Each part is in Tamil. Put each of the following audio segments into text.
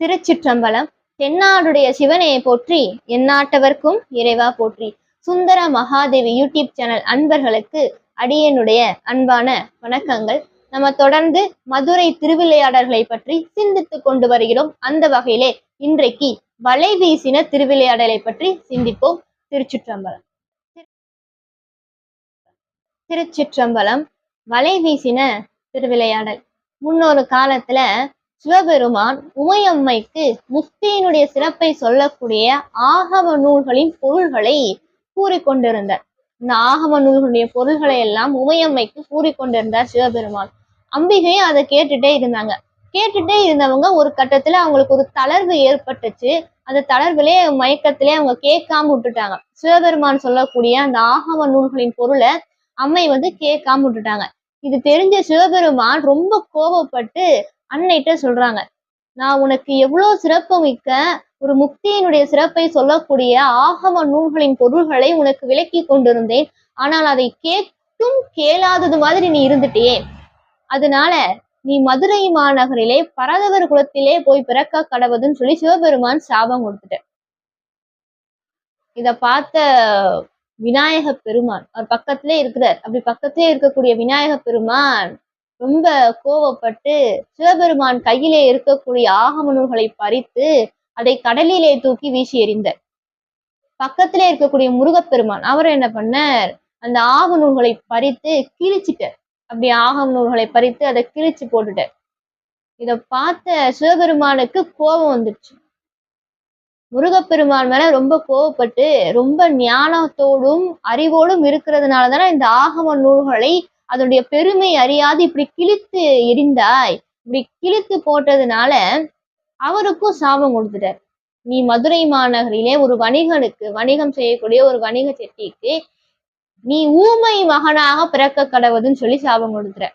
திருச்சிற்றம்பலம். தென்னாடுடைய சிவனே போற்றி, எந்நாட்டவர்க்கும் இறைவா போற்றி. சுந்தர மகாதேவி யூடியூப் சேனல் அன்பர்களுக்கு அடியனுடைய அன்பான வணக்கங்கள். நம்ம தொடர்ந்து மதுரை திருவிளையாடல்களை பற்றி சிந்தித்து கொண்டு வருகிறோம். அந்த வகையிலே இன்றைக்கு வலை வீசின திருவிளையாடலை பற்றி சிந்திப்போம். திருச்சிற்றம்பலம். திருச்சிற்றம்பலம். வலை வீசின திருவிளையாடல். முன்னொரு காலத்துல சிவபெருமான் உமையம்மைக்கு முக்தியினுடைய சிறப்பை சொல்லக்கூடிய ஆகம நூல்களின் பொருள்களை கூறிக்கொண்டிருந்தார். இந்த ஆகம நூல்களுடைய பொருள்களை எல்லாம் உமையம்மைக்கு கூறிக்கொண்டிருந்தார் சிவபெருமான். அம்பிகையும் அதை கேட்டுட்டே இருந்தாங்க. கேட்டுட்டே இருந்தவங்க ஒரு கட்டத்துல அவங்களுக்கு ஒரு தளர்வு ஏற்பட்டுச்சு. அந்த தளர்விலே மயக்கத்திலே அவங்க கேட்காம விட்டுட்டாங்க. சிவபெருமான் சொல்லக்கூடிய அந்த ஆகம நூல்களின் பொருளை அம்மை கேட்காம விட்டுட்டாங்க. இது தெரிஞ்ச சிவபெருமான் ரொம்ப கோபப்பட்டு அன்னைட்ட சொல்றாங்க, நான் உனக்கு எவ்வளவு சிறப்பு மிக்க ஒரு முக்தியினுடைய சிறப்பை சொல்லக்கூடிய ஆகம நூல்களின் பொருள்களை உனக்கு விளக்கி கொண்டிருந்தேன். ஆனால் அதை கேட்டும் கேளாதது மாதிரி நீ இருந்துட்டியே. அதனால நீ மதுரை மாநகரிலே பரதவர் குலத்திலே போய் பிறக்க கடவுதுன்னு சொல்லி சிவபெருமான் சாபம் கொடுத்துட்ட. இத பார்த்த விநாயக பெருமான் அவர் பக்கத்திலே இருக்கிறார். அப்படி பக்கத்திலே இருக்கக்கூடிய விநாயக பெருமான் ரொம்ப கோவப்பட்டு சிவபெருமான் கையிலே இருக்கக்கூடிய ஆகம நூல்களை பறித்து அதை கடலிலே தூக்கி வீசி எறிந்தார். பக்கத்திலே இருக்கக்கூடிய முருகப்பெருமான் அவர் என்ன பண்ணார், அந்த ஆகம நூல்களை பறித்து கிழிச்சிட்டார். அப்படி ஆகம நூல்களை பறித்து அதை கிழிச்சு போட்டுட்டார். இத பார்த்த சிவபெருமானுக்கு கோபம் வந்துடுச்சு. முருகப்பெருமான் மேல ரொம்ப கோவப்பட்டு ரொம்ப ஞானத்தோடும் அறிவோடும் இருக்கிறதுனாலதானே இந்த ஆகம நூல்களை அதனுடைய பெருமை அறியாது இப்படி கிழித்து எரிந்தாய். இப்படி கிழித்து போட்டதுனால அவருக்கும் சாபம் கொடுத்துட்டார். நீ மதுரை மாநகரிலே ஒரு வணிகனுக்கு, வணிகம் செய்யக்கூடிய ஒரு வணிக செட்டிக்கு நீ ஊமை மகனாக பிறக்க கடவுதுன்னு சொல்லி சாபம் கொடுத்துற.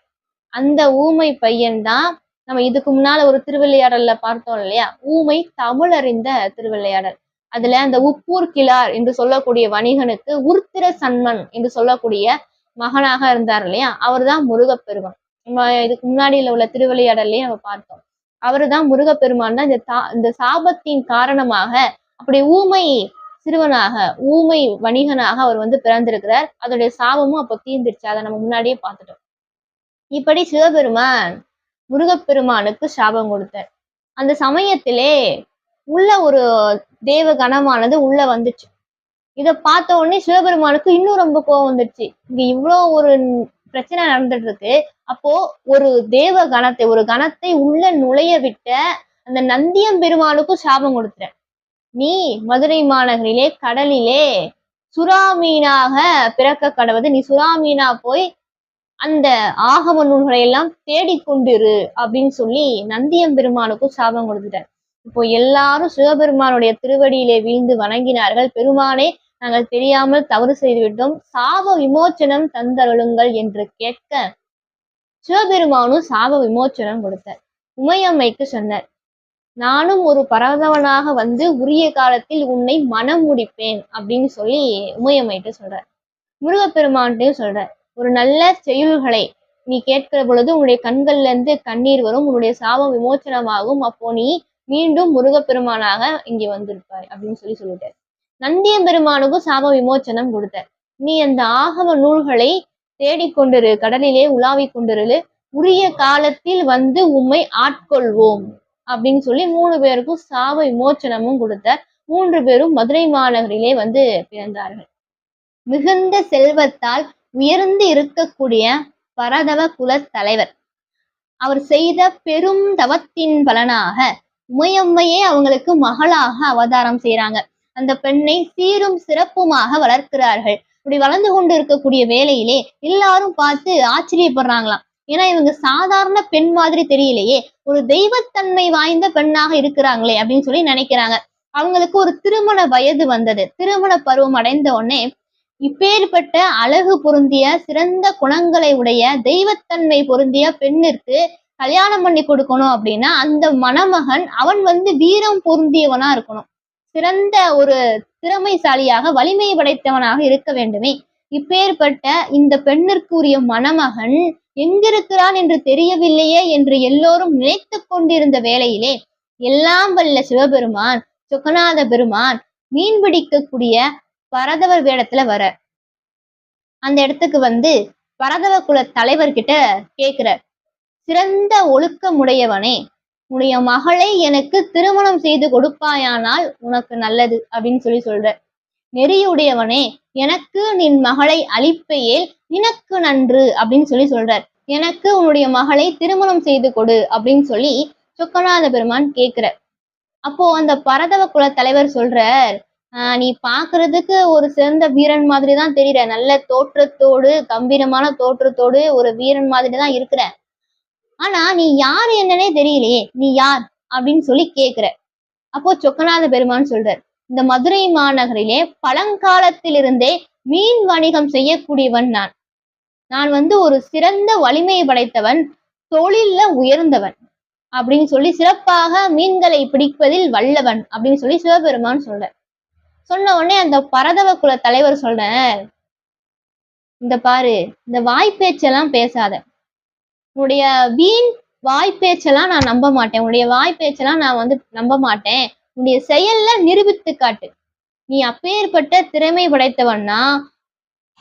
அந்த ஊமை பையன்தான் நம்ம இதுக்கு முன்னால ஒரு திருவிளையாடல்ல பார்த்தோம் இல்லையா, ஊமை தமிழறிந்த திருவிளையாடல். அதுல அந்த உப்பூர் கிழார் என்று சொல்லக்கூடிய வணிகனுக்கு உருத்திர சன்மன் என்று சொல்லக்கூடிய மகனாக இருந்தார் இல்லையா, அவர் தான் முருகப்பெருமான். நம்ம இதுக்கு முன்னாடியில உள்ள திருவிளையாடல்லையே நம்ம பார்த்தோம். அவரு தான் முருகப்பெருமான் தான் இந்த சாபத்தின் காரணமாக அப்படி ஊமை சிறுவனாக ஊமை வணிகனாக அவர் பிறந்திருக்கிறார். அதோடைய சாபமும் அப்போ தீர்ந்துருச்சு. அதை நம்ம முன்னாடியே பார்த்துட்டோம். இப்படி சிவபெருமான் முருகப்பெருமானுக்கு சாபம் கொடுத்தார். அந்த சமயத்திலே உள்ள ஒரு தேவ கணமானது உள்ள வந்துச்சு. இதை பார்த்த உடனே சிவபெருமானுக்கு இன்னும் ரொம்ப கோவம் வந்துடுச்சு. இங்க இவ்வளோ ஒரு பிரச்சனை நடந்துட்டு இருக்கு, அப்போ ஒரு தேவ கணத்தை, ஒரு கணத்தை உள்ள நுழைய விட்ட அந்த நந்தியம் பெருமானுக்கும் சாபம் கொடுத்துற. நீ மதுரை மாநகரிலே கடலிலே சுறாமீனாக பிறக்க கடவுது. நீ சுறாமீனா போய் அந்த ஆகம நூல்களை எல்லாம் தேடிக்கொண்டிரு அப்படின்னு சொல்லி நந்தியம் பெருமானுக்கும் சாபம் கொடுத்துட்டார். இப்போ எல்லாரும் சிவபெருமானுடைய திருவடியிலே வீழ்ந்து வணங்கினார்கள். பெருமானே, நாங்கள் தெரியாமல் தவறு செய்துவிட்டோம், சாப விமோச்சனம் தந்தருளுங்கள் என்று கேட்க சிவபெருமானும் சாப விமோச்சனம் கொடுத்தார். உமையம்மைக்கு சொன்னார், நானும் ஒரு பரதவனாக உரிய காலத்தில் உன்னை மனம் முடிப்பேன் அப்படின்னு சொல்லி உமையம்மைட்டு சொல்றார். முருகப்பெருமான்ட்டையும் சொல்றார், ஒரு நல்ல செயல்களை நீ கேட்கிற பொழுது உன்னுடைய கண்கள்ல இருந்து கண்ணீர் வரும், உன்னுடைய சாபம் விமோச்சனமாகும், அப்போ நீ மீண்டும் முருகப்பெருமானாக இங்கே வந்திருப்பாய் அப்படின்னு சொல்லிட்டார். நந்தியம் பெருமானுக்கும் சாப விமோச்சனம் கொடுத்தார். நீ அந்த ஆகம நூல்களை தேடிக்கொண்டிரு, கடலிலே உலாவி கொண்டிரு, உரிய காலத்தில் உம்மை ஆட்கொள்வோம் அப்படின்னு சொல்லி 3 பேருக்கும் சாப விமோச்சனமும் கொடுத்தார். 3 பேரும் மதுரை மாநகரிலே பிறந்தார்கள். மிகுந்த செல்வத்தால் உயர்ந்து இருக்கக்கூடிய பரதவ குல தலைவர். அவர் செய்த பெரும் தவத்தின் பலனாக உமையம்மையே அவங்களுக்கு மகளாக அவதாரம் செய்யறாங்க. அந்த பெண்ணை சீரும் சிறப்புமாக வளர்க்கிறார்கள். இப்படி வளர்ந்து கொண்டு இருக்கக்கூடிய வேலையிலே எல்லாரும் பார்த்து ஆச்சரியப்படுறாங்களாம். ஏன்னா இவங்க சாதாரண பெண் மாதிரி தெரியலையே, ஒரு தெய்வத்தன்மை வாய்ந்த பெண்ணாக இருக்கிறாங்களே அப்படின்னு சொல்லி நினைக்கிறாங்க. அவங்களுக்கு ஒரு திருமண வயது வந்தது. திருமண பருவம் அடைந்த உடனே இப்பேற்பட்ட அழகு பொருந்திய சிறந்த குணங்களை உடைய தெய்வத்தன்மை பொருந்திய பெண்ணிற்கு கல்யாணம் பண்ணி கொடுக்கணும் அப்படின்னா அந்த மணமகன் அவன் வீரம் பொருந்தியவனா இருக்கணும், சிறந்த ஒரு திறமைசாலியாக வலிமை படைத்தவனாக இருக்க வேண்டுமே. இப்பேற்பட்ட இந்த பெண்ணிற்குரிய மணமகன் எங்கிருக்கிறான் என்று தெரியவில்லையே என்று எல்லோரும் நினைத்து கொண்டிருந்த வேளையிலே எல்லாம் வல்ல சிவபெருமான் சொக்கநாத பெருமான் மீன் பிடிக்கக்கூடிய பரதவர் வேடத்துல வர அந்த இடத்துக்கு வந்து பரதவ குல தலைவர்கிட்ட கேக்குறார். சிறந்த ஒழுக்கமுடையவனே, உன்னுடைய மகளை எனக்கு திருமணம் செய்து கொடுப்பாயானால் உனக்கு நல்லது அப்படின்னு சொல்ற. நெறியுடையவனே, எனக்கு நின் மகளை அளிப்பையேல் நினக்கு நன்று அப்படின்னு சொல்றார். எனக்கு உன்னுடைய மகளை திருமணம் செய்து கொடு அப்படின்னு சொல்லி சொக்கநாத பெருமான் கேக்குறார். அப்போ அந்த பரதவ குல தலைவர் சொல்றார், நீ பாக்குறதுக்கு ஒரு சிறந்த வீரன் மாதிரி தான் தெரியற, நல்ல தோற்றத்தோடு கம்பீரமான தோற்றத்தோடு ஒரு வீரன் மாதிரி தான் இருக்கிற. ஆனா நீ யார் என்னன்னே தெரியலையே, நீ யார் அப்படின்னு சொல்லி கேக்குற. அப்போ சொக்கநாத பெருமான் சொல்றார், இந்த மதுரை மாநகரிலே பழங்காலத்திலிருந்தே மீன் வணிகம் செய்யக்கூடியவன் நான். நான் வந்து ஒரு சிறந்த வலிமையை படைத்தவன், தொழில்ல உயர்ந்தவன் அப்படின்னு சொல்லி சிறப்பாக மீன்களை பிடிப்பதில் வல்லவன் அப்படின்னு சொல்லி சிவபெருமான் சொல்ற. சொன்ன உடனே அந்த பரதவ குல தலைவர் சொல்ற, இந்த பாரு, இந்த வாய்ப்பேச்செல்லாம் பேசாத, உன்னுடைய வீண் வாய்ப்பேச்செல்லாம் நான் நம்ப மாட்டேன், உன்னுடைய வாய்ப்பேச்செல்லாம் நான் வந்து நம்ப மாட்டேன், உன்னுடைய செயல்ல நிரூபித்து காட்டு. நீ அப்பேற்பட்ட திறமை படைத்தவன்னா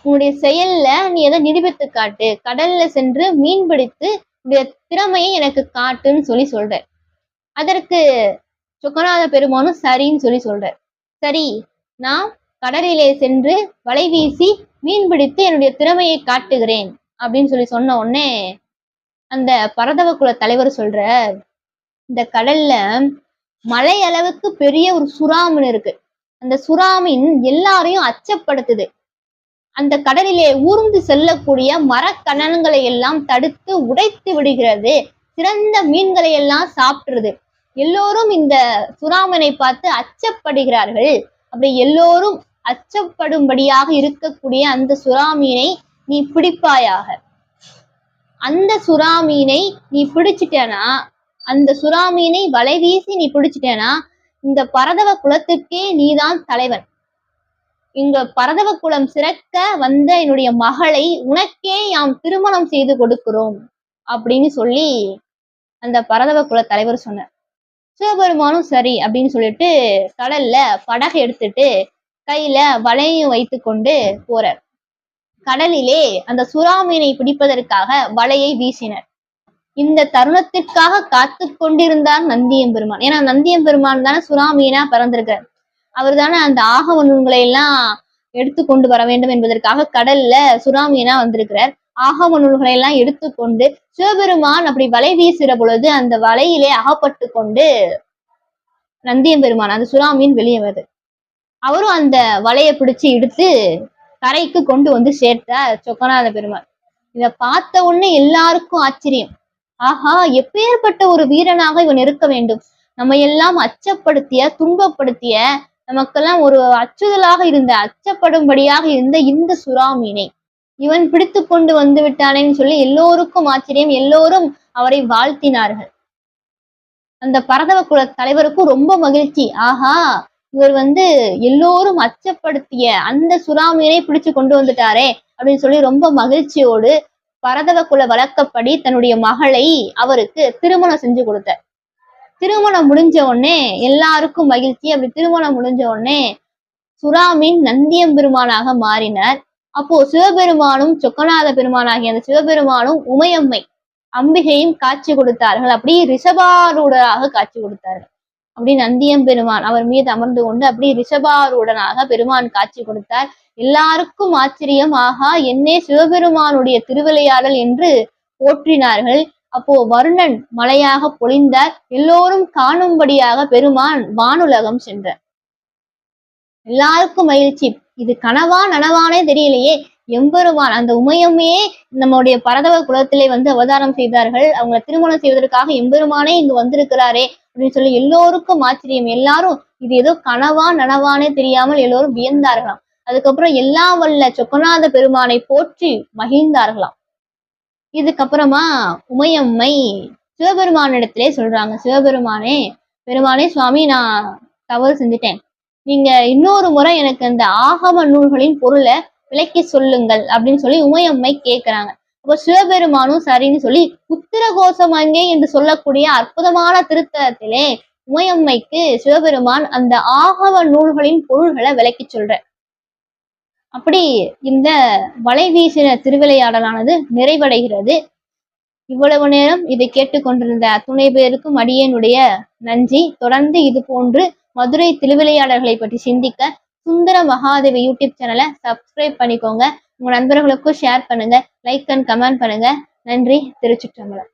உன்னுடைய செயல்ல நீ எதை நிரூபித்து காட்டு, கடல்ல சென்று மீன் பிடித்து உன்னுடைய திறமையை எனக்கு காட்டுன்னு சொல்ற. அதற்கு சொக்கநாத பெருமானும் சரின்னு சொல்ற. சரி, நான் கடலிலே சென்று வலை வீசி மீன் பிடித்து என்னுடைய திறமையை காட்டுகிறேன் அப்படின்னு சொன்ன உடனே அந்த பரதவ குல தலைவர் சொல்ற, இந்த கடல்ல மலை அளவுக்கு பெரிய ஒரு சுறாமீன் இருக்கு. அந்த சுறாமீன் எல்லாரையும் அச்சப்படுத்துது. அந்த கடலிலே ஊர்ந்து செல்லக்கூடிய மரக்கணங்களை எல்லாம் தடுத்து உடைத்து விடுகிறது. சிறந்த மீன்களை எல்லாம் சாப்பிடுறது. எல்லோரும் இந்த சுறாமீனை பார்த்து அச்சப்படுகிறார்கள். அப்படி எல்லோரும் அச்சப்படும்படியாக இருக்கக்கூடிய அந்த சுறாமீனை நீ பிடிப்பாயாக. அந்த சுறாமீனை நீ பிடிச்சிட்டேனா, அந்த சுறாமீனை வலை வீசி நீ பிடிச்சிட்டேனா, இந்த பரதவ குலத்துக்கே நீதான் தலைவன். இங்க பரதவ குலம் சிறக்க வந்த என்னுடைய மகளை உனக்கே யாம் திருமணம் செய்து கொடுக்கிறோம் அப்படின்னு சொல்லி அந்த பரதவ குல தலைவர் சொன்னார். சிவபெருமானும் சரி அப்படின்னு சொல்லிட்டு கடல்ல படகை எடுத்துட்டு கையில வலையும் வைத்து கொண்டு போறார். கடலிலே அந்த சுறாமீனை பிடிப்பதற்காக வலையை வீசினர். இந்த தருணத்திற்காக காத்து கொண்டிருந்தார் நந்தியம்பெருமான். ஏன்னா நந்தியம்பெருமான் தானே சுறாமீனா பிறந்திருக்கார். அவர் தானே அந்த ஆகம நூல்களை எல்லாம் எடுத்து கொண்டு வர வேண்டும் என்பதற்காக கடல்ல சுறாமீனா வந்திருக்கிறார். ஆகம நூல்களை எல்லாம் எடுத்துக்கொண்டு சிவபெருமான் அப்படி வலை வீசுற பொழுது அந்த வலையிலே அகப்பட்டு கொண்டு நந்தியம்பெருமான் அந்த சுறாமீன் வெளியே வருது. அவரும் அந்த வலையை பிடிச்சு இழுத்து கரைக்கு கொண்டு வந்து சேர்த்தார் சொக்கநாத பெருமான். இத பார்த்த உடனே எல்லாருக்கும் ஆச்சரியம். ஆஹா, எப்பேற்பட்ட ஒரு வீரனாக இவன் இருக்க வேண்டும். நம்ம எல்லாம் அச்சப்படுத்திய, துன்பப்படுத்திய, நமக்கெல்லாம் ஒரு அச்சுதலாக இருந்த, அச்சப்படும்படியாக இருந்த இந்த சுறாமீனை இவன் பிடித்து கொண்டு வந்து விட்டானேன்னு சொல்லி எல்லோருக்கும் ஆச்சரியம். எல்லோரும் அவரை வாழ்த்தினார்கள். அந்த பரதவ குல தலைவருக்கும் ரொம்ப மகிழ்ச்சி. ஆஹா, இவர் வந்து எல்லோரும் அச்சப்படுத்திய அந்த சுறாமீனை பிடிச்சு கொண்டு வந்துட்டாரே அப்படின்னு சொல்லி ரொம்ப மகிழ்ச்சியோடு பரதவ குல வழக்கப்படி தன்னுடைய மகளை அவருக்கு திருமணம் செஞ்சு கொடுத்தார். திருமணம் முடிஞ்ச உடனே எல்லாருக்கும் மகிழ்ச்சி. அப்படி திருமணம் முடிஞ்ச உடனே சுறாமீன் நந்தியம்பெருமானாக மாறினார். அப்போ சிவபெருமானும் சொக்கநாத பெருமானாகிய அந்த சிவபெருமானும் உமையம்மை அம்பிகையும் காட்சி கொடுத்தார்கள். அப்படி ரிஷபாரூடராக காட்சி கொடுத்தார்கள். அப்படி நந்தியம்பெருமான் அவர் மீது அமர்ந்து கொண்டு அப்படி ரிஷபாரூடனாக பெருமான் காட்சி கொடுத்தார். எல்லாருக்கும் ஆச்சரியம். ஆகா, என்னே சிவபெருமானுடைய திருவிளையாடல் என்று போற்றினார்கள். அப்போ வருணன் மழையாக பொழிந்தார். எல்லோரும் காணும்படியாக பெருமான் வானுலகம் சென்றார். எல்லாருக்கும் மகிழ்ச்சி. இது கனவா நனவானே தெரியலையே, எம்பெருமான் அந்த உமையம்மையே நம்முடைய பரதவ குலத்திலே வந்து அவதாரம் செய்தார்கள். அவங்களை திருமணம் செய்வதற்காக எம்பெருமானே இங்கு வந்திருக்கிறாரே அப்படின்னு சொல்லி எல்லோருக்கும் ஆச்சரியம். எல்லாரும் இது ஏதோ கனவா நனவானே தெரியாமல் எல்லோரும் வியந்தார்களாம். அதுக்கப்புறம் எல்லாம் வல்ல சொக்கநாத பெருமானை போற்றி மகிழ்ந்தார்களாம். இதுக்கப்புறமா உமையம்மை சிவபெருமானிடத்திலே சொல்றாங்க, சிவபெருமானே, பெருமானே சுவாமி, நான் தவறு செஞ்சுட்டேன், நீங்க இன்னொரு முறை எனக்கு அந்த ஆகம நூல்களின் பொருளை விளக்கி சொல்லுங்கள் அப்படின்னு சொல்லி உமையம்மை கேட்கிறாங்க. அப்போ சிவபெருமானும் சரின்னு சொல்லி உத்திர கோசமங்கை என்று சொல்லக்கூடிய அற்புதமான திருத்தலத்திலே உமையம்மைக்கு சிவபெருமான் அந்த ஆகவ நூல்களின் பொருள்களை விளக்கி சொல்ற. அப்படி இந்த வலை வீசின திருவிளையாடலானது நிறைவடைகிறது. இவ்வளவு நேரம் இதை கேட்டுக்கொண்டிருந்த அத்துணை பேருக்கும் அடியேனுடைய நன்றி. தொடர்ந்து இது போன்று மதுரை திருவிளையாடல்களை பற்றி சிந்திக்க சுந்தர மகாதேவி யூடியூப் சேனலை சப்ஸ்கிரைப் பண்ணிக்கோங்க. உங்க நண்பர்களுக்கும் ஷேர் பண்ணுங்க, லைக் அண்ட் கமெண்ட் பண்ணுங்க. நன்றி. திருச்சிற்றம்பலம்.